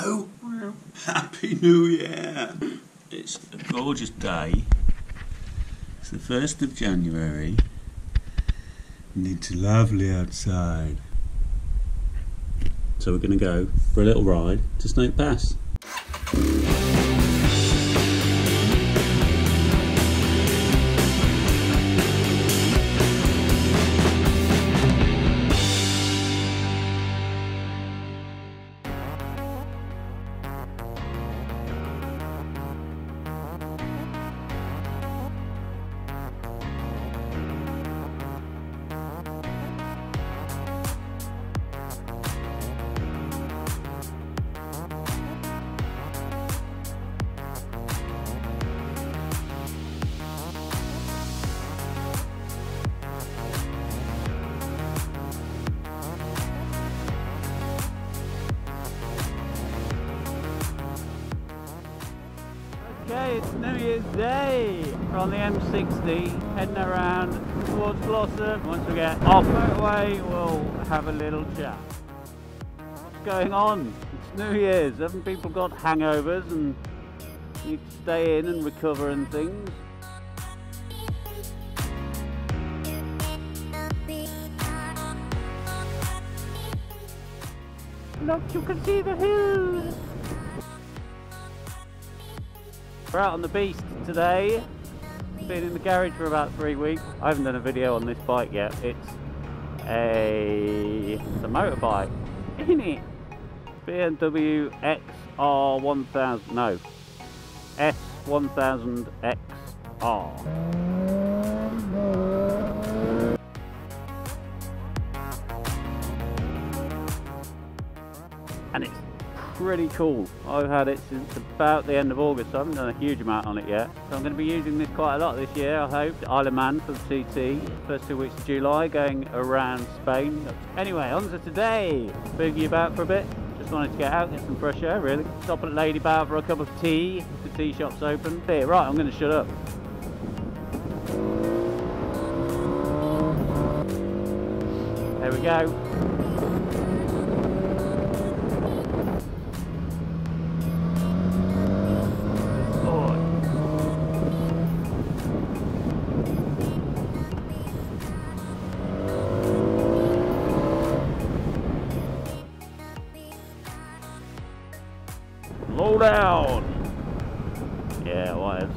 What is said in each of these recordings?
Hello! Happy New Year! It's a gorgeous day. It's the 1st of January and it's lovely outside. So we're going to go for a little ride to Snake Pass. Okay, it's New Year's Day. We're on the M60, heading around towards Blossom. Once we get off motorway, we'll have a little chat. What's going on? It's New Year's. Haven't people got hangovers and need to stay in and recover and things? Look, you can see the hills. We're out on the beast today. Been in the garage for about 3 weeks. I haven't done a video on this bike yet. It's a motorbike, isn't it? BMW XR 1000, no, S1000XR. And it's pretty cool. I've had it since about the end of August, so I haven't done a huge amount on it yet. So I'm going to be using this quite a lot this year, I hope. Isle of Man for the TT, first 2 weeks of July, going around Spain. Anyway, on to today. Boogie about for a bit. Just wanted to get out, get some fresh air really. Stop at Lady Bath for a cup of tea. The tea shop's open. Here, right, I'm going to shut up. There we go. Slow down! Yeah, what else?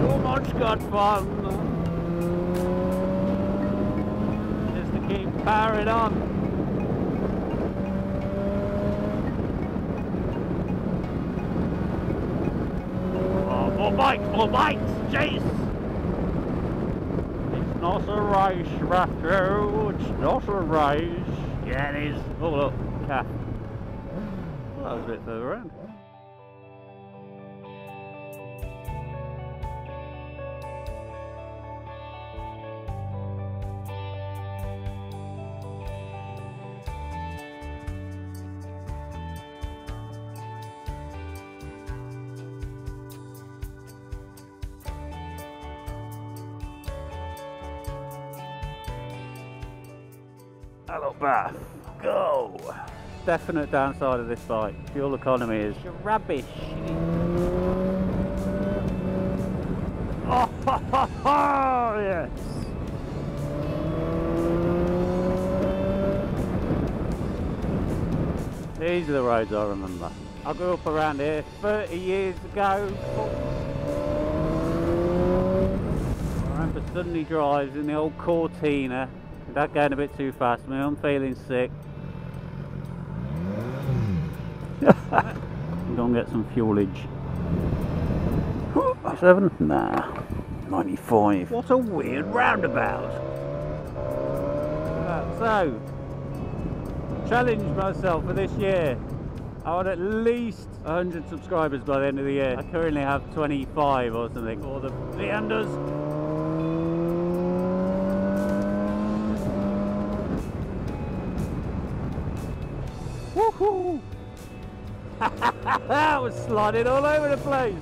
So much good fun! Just to keep powering on. More bikes, jeez! It's not a race, Matthew, it's not a race. Yeah, it is. Oh look, calf. Well, that was a bit further around. Matlock Bath, go! Definite downside of this bike, fuel economy is rubbish. Oh, ho, ho, ho, yes! These are the roads I remember. I grew up around here 30 years ago. I remember Sunday drives in the old Cortina. That going a bit too fast for me, I'm feeling sick. I'm gonna get some fuelage. 97? Nah, 95. What a weird roundabout. So, challenged myself for this year. I want at least 100 subscribers by the end of the year. I currently have 25 or something, or the unders. That was sliding all over the place.